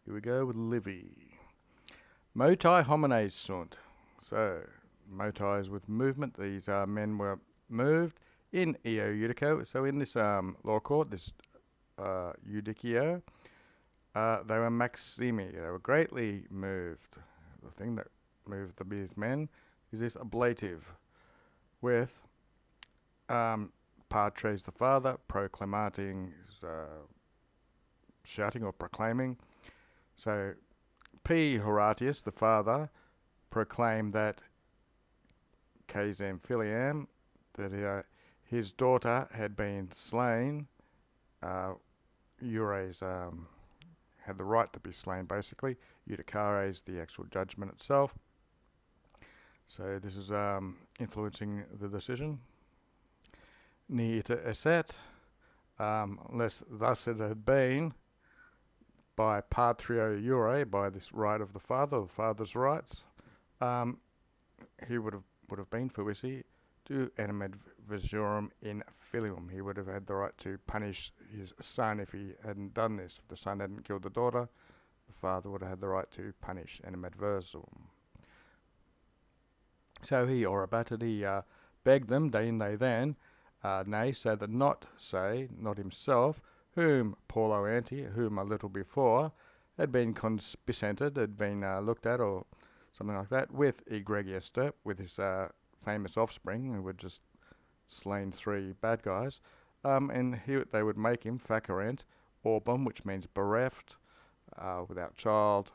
Here we go with Livy. Moti homines sunt. So, moti is with movement. These men were moved in eo judico. So in this law court, this judicio, they were maximi. They were greatly moved. The thing that moved these men is this ablative with patres, the father, proclamating, shouting or proclaiming. So P. Horatius, the father, proclaimed that Casem filiam, that his daughter had been slain. Ures had the right to be slain, basically. Judicares, the actual judgment itself. So this is influencing the decision. Ni ita esset, unless thus it had been by patrio jure, by this right of the father's rights, he would have been fuisi to animad visorum in filium. He would have had the right to punish his son if he hadn't done this. If the son hadn't killed the daughter, the father would have had the right to punish animadversum. So he orabated, he begged them, they then, nay, so that not himself, whom Paulo ante, whom a little before, had been conspicented, had been looked at, or something like that, with egregiester, with his famous offspring, who had just slain 3 bad guys, and they would make him facerent orbum, which means bereft, without child,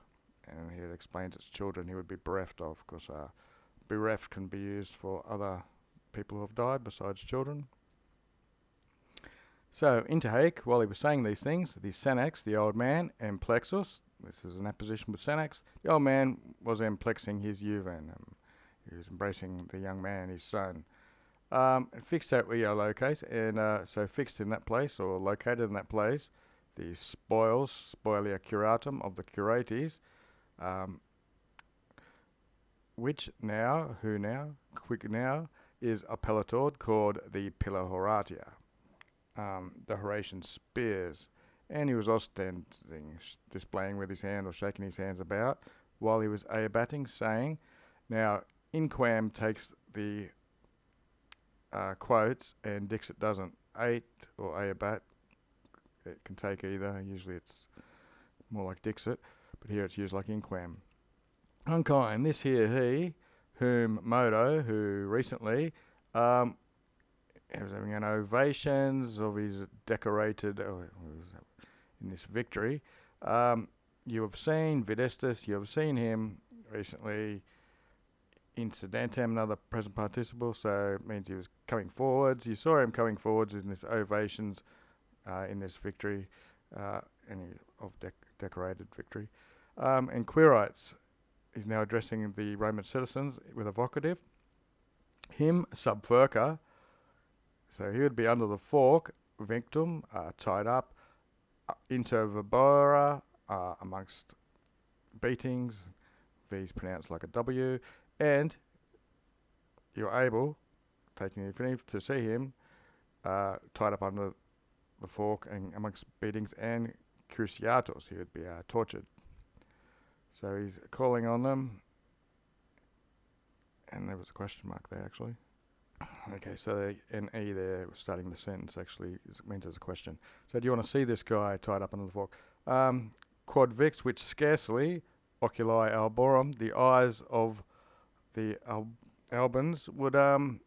and he explains it's children he would be bereft of, because bereft can be used for other people who have died besides children. So, interhake, while he was saying these things, the Senex, the old man, emplexus, this is an apposition with Senex, the old man was emplexing his juven. He was embracing the young man, his son. Fixed at eo locates, and so fixed in that place, or located in that place, the spolia curatum of the curates, quick now, is appellator called the Pilla Horatia. The Horatian spears, and he was ostenting, displaying with his hand or shaking his hands about while he was aebating, saying, now inquam takes the quotes and Dixit doesn't. Ate or aebat, it can take either. Usually it's more like Dixit, but here it's used like inquam. Unkind, this here he, whom Modo, who recently he was having an ovations of his decorated, in this victory. You have seen Videstus, you have seen him recently, incidentem, another present participle, so it means he was coming forwards. You saw him coming forwards in this ovations, in this victory, decorated victory. And Quirites is now addressing the Roman citizens with a vocative. Him subferca, so he would be under the fork, victum, tied up, inter verbora, amongst beatings, V's pronounced like a W, and you're able, taking the infinitive, to see him tied up under the fork and amongst beatings and cruciatus, he would be tortured. So he's calling on them, and there was a question mark there actually. Okay, so the NE there, starting the sentence, actually means there's a question. So do you want to see this guy tied up under the fork? Quod vix, which scarcely oculi alborum, the eyes of the Albans would they're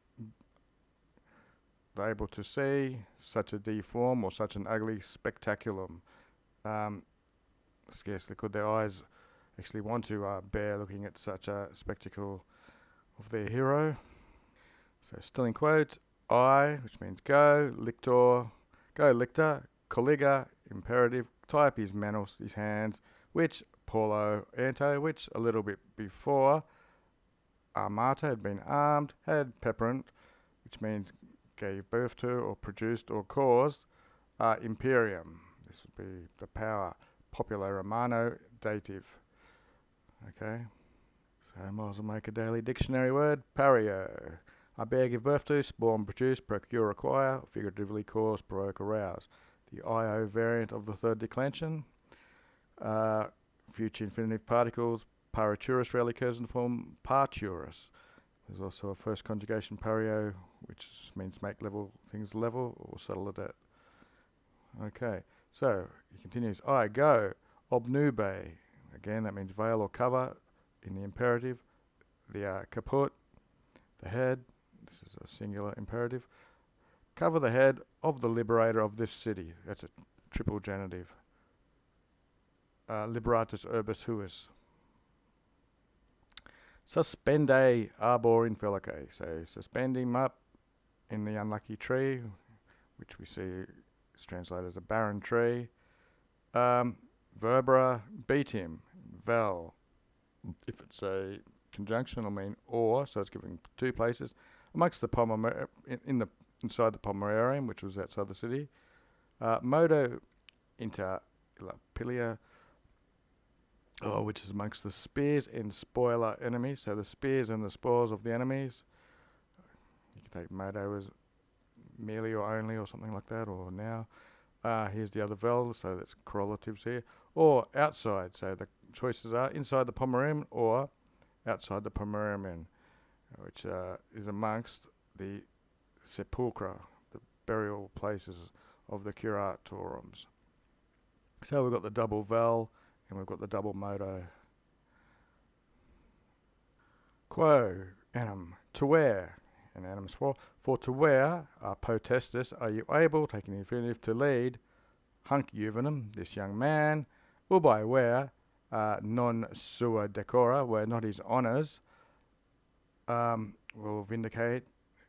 able to see such a deform or such an ugly spectaculum. Scarcely could their eyes actually want to bear looking at such a spectacle of their hero. So still in quote, I, which means go, lictor, go lictor, colliga, imperative, tie up his manos, his hands, which Paulo ante, which a little bit before, armata, had been armed, had pepperant, which means gave birth to or produced or caused, imperium. This would be the power, popular Romano dative. Okay, so I might as well make a daily dictionary word, pario. I bear, give birth to, spawn, produce, procure, acquire, figuratively cause, provoke, arouse. The IO variant of the third declension. future infinitive particles. Paraturus rarely occurs in the form parturus. There's also a first conjugation pario, which just means make level things level or settle a debt. Okay, so he continues. I go. Obnube. Again, that means veil or cover in the imperative. The caput, the head. This is a singular imperative. Cover the head of the liberator of this city. That's a triple genitive. Liberatus urbis huis. Suspende arbor in felice. So suspend him up in the unlucky tree, which we see is translated as a barren tree. Verbera, beat him. Vel, if it's a conjunction, it'll mean or, so it's giving two places. Amongst the inside the Pomerarium, which was outside the city. Modo inter la pilia, which is amongst the spears and spoiler enemies. So the spears and the spoils of the enemies. You can take modo as merely or only or something like that, or now. Here's the other vel, so that's correlatives here. Or outside, so the choices are inside the Pomerarium or outside the Pomerarium, which is amongst the sepulchra, the burial places of the curatorums. So we've got the double vel and we've got the double modo. Quo enim, to where, and animus for to where, potestis, are you able, taking the infinitive, to lead, hunc juvenum, this young man, ubi where, non sua decora, where not his honours, will vindicate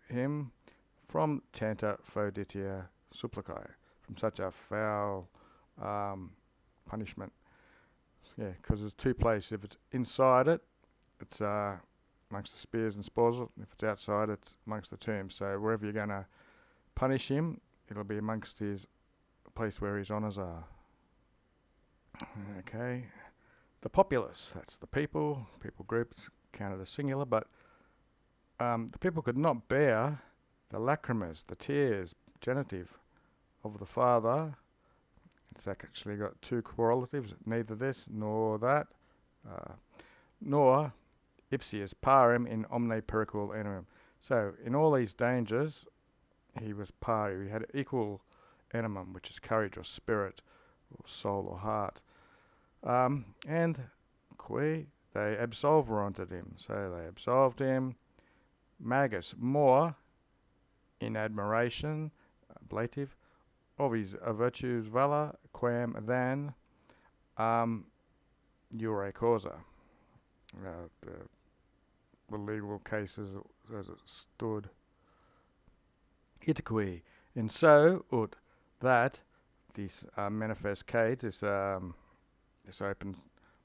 him from tanta foditia supplicae, from such a foul punishment. Yeah, because there's two places. If it's inside it, it's amongst the spears and spoils. If it's outside, it's amongst the tombs. So wherever you're going to punish him, it'll be amongst his place where his honours are. Okay. The populace, that's the people groups, counted as singular, but the people could not bear the lacrimas, the tears, genitive, of the father. It's actually got two correlatives, neither this nor that, nor ipsius parem in omne pericul enim. So in all these dangers, he was pari. He had equal animum, which is courage or spirit or soul or heart. And qui, they absolveranted him. So they absolved him. Magus, more in admiration, ablative, of his virtues valor, quam than jure causa. The legal cases as it stood. Itqui, and so ut that this manifest case, this open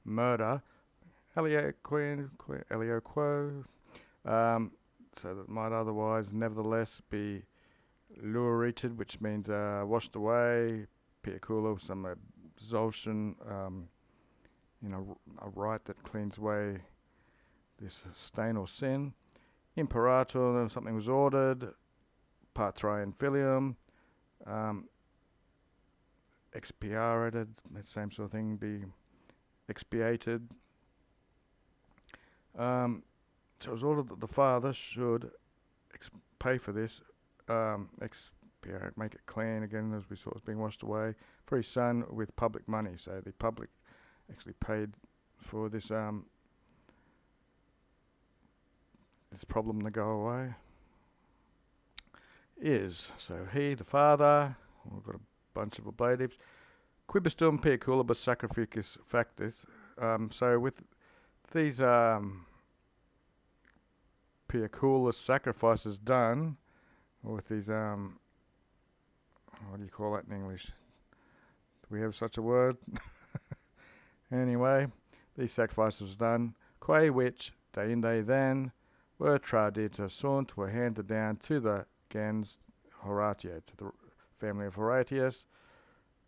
murder, elio quo, so that might otherwise nevertheless be lureated, which means washed away, piaculo, some absolution, a rite that cleans away this stain or sin. Imperator, something was ordered. Patre and filium, expiated, that same sort of thing, be expiated. So it was ordered that the father should pay for this, expiate, make it clean again, as we saw, it's being washed away, for his son with public money. So the public actually paid for this this problem to go away. So he, the father, we've got a bunch of ablatives, quibustum piaculibus sacrificus factus. So with these piaculus sacrifices done, or with these what do you call that in English? Do we have such a word? Anyway, these sacrifices done, quae which deinde then were tradita sunt, were handed down to the gens Horatio, to the family of Horatius,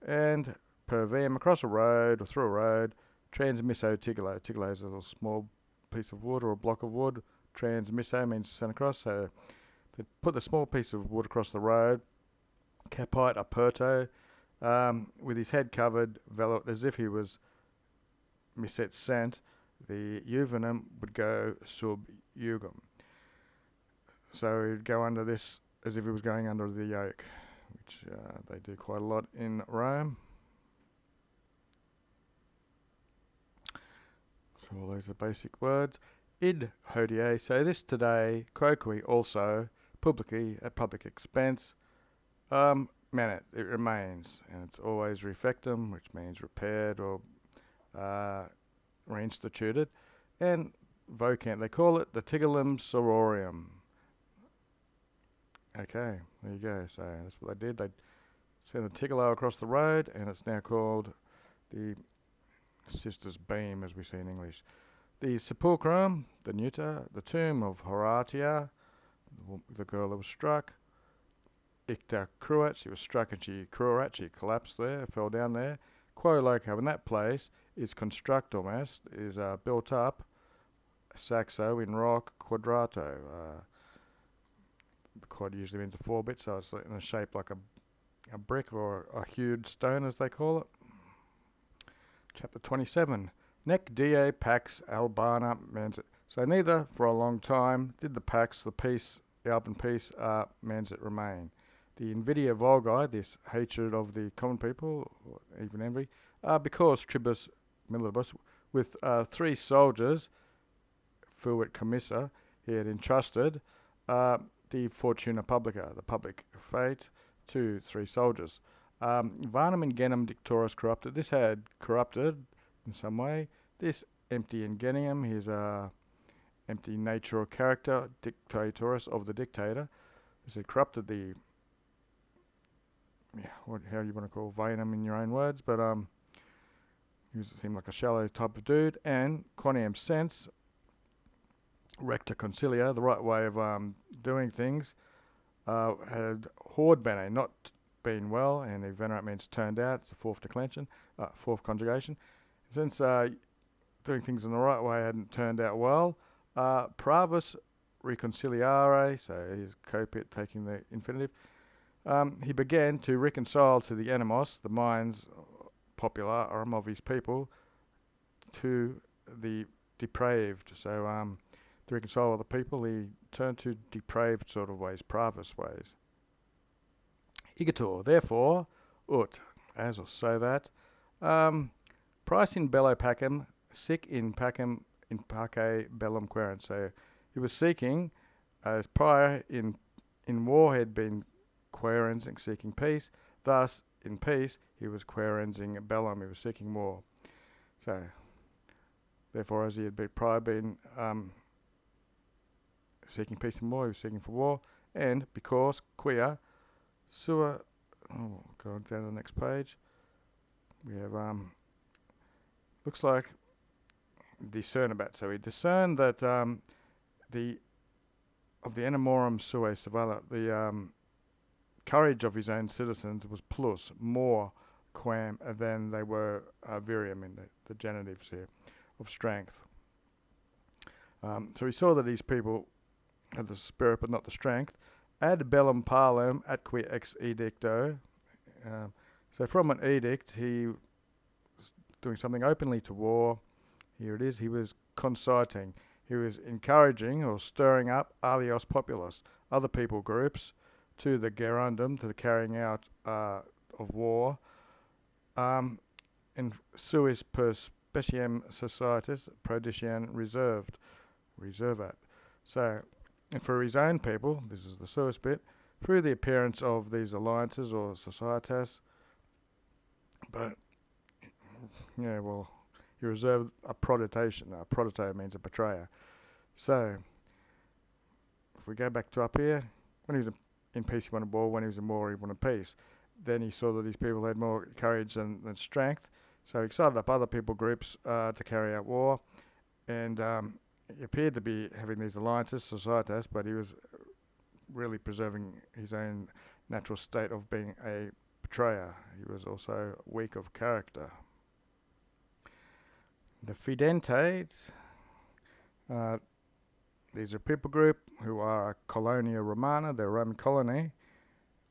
and per vem, across a road or through a road, transmisso tigolo. Tigolo is a little small piece of wood or a block of wood. Transmisso means sent across, so they put the small piece of wood across the road, capite aperto, with his head covered, velut, as if he was misset scent, the euvenom would go sub jugum. So he'd go under this as if he was going under the yoke, which they do quite a lot in Rome. So all those are basic words. Id hodie, so this today, quoque also, publicly, at public expense, manet, it remains, and it's always refectum, which means repaired or reinstituted, and vocant, they call it the tigulum sororium. Okay, there you go. So that's what they did. They sent a tigolo across the road, and it's now called the Sister's Beam, as we see in English. The sepulchrum, the neuter, the tomb of Horatia, the girl that was struck. Icta cruat, she was struck and she collapsed there, fell down there. Quo loco, in that place, is constructum est, is built up, saxo, in rock, quadrato. The quad usually means a 4-bit, so it's in a shape like a brick or a hewed stone, as they call it. Chapter 27. Nec die pax albana mansit. So neither, for a long time, did the pax, the Alban peace, mansit remain. The invidia vulgi, this hatred of the common people, or even envy, because tribus milibus, with 3 soldiers, fuit commissa, he had entrusted the fortuna publica, the public fate, to 3 soldiers. Varnum and genum dictorus corrupted. This had corrupted in some way. This empty ingenium, his empty nature or character, dictatorus of the dictator. This had corrupted the, how you want to call Vanum in your own words, but he seemed like a shallow type of dude. And quoniam sense, recta concilia, the right way of doing things, had horde bene, not been well, and venerate means turned out. It's the fourth conjugation. Since doing things in the right way hadn't turned out well, pravus reconciliare, so he's copit taking the infinitive, he began to reconcile to the animos, the minds popularum of his people, to the depraved. So to reconcile with the people, he turned to depraved sort of ways, pravus ways. Igator, therefore, ut, as or so that, price in bello pacem, sic in pacem in pace bellum querens. So he was seeking, as prior in war had been querensing, seeking peace, thus in peace he was querensing bellum, he was seeking war. So, therefore, as he had prior been seeking peace and war, he was seeking for war, and because quia sua, going down to the next page, we have looks like discernabat. So he discerned that the enamorum suae savala, the courage of his own citizens was plus, more quam than they were virium in the genitives here, of strength. So he saw that these people had the spirit but not the strength. Ad bellum palum atque ex edicto. So from an edict, he was doing something openly to war. Here it is. He was conciting. He was encouraging or stirring up alios populus, other people groups, to the gerundum, to the carrying out of war. In suis per speciem societas prodician reservat. So, and for his own people, this is the suis bit, through the appearance of these alliances or societas, but, yeah, well, he reserved a prodotation. A prodoto means a betrayer. So, if we go back to up here, when he was in peace, he wanted war. When he was in war, he wanted peace. Then he saw that these people had more courage than strength. So he excited up other people groups to carry out war. And he appeared to be having these alliances, societas, but he was really preserving his own natural state of being a betrayer. He was also weak of character. The Fidentes, these are a people group who are a colonia Romana, they're a Roman colony,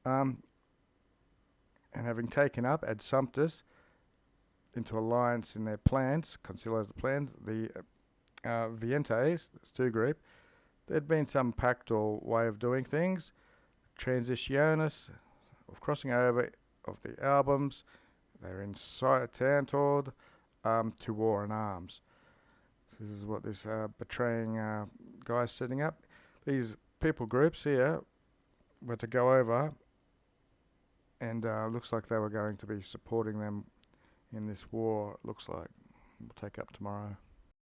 and having taken up ad sumptus, into alliance in their plans, Concilios the plans, the Vientes, this two group, there'd been some pact or way of doing things, transitionis, of crossing over of the albums, they're in Tantord, to war and arms. So this is what this betraying guy's setting up. These people groups here were to go over, and looks like they were going to be supporting them in this war. It looks like we'll take up tomorrow.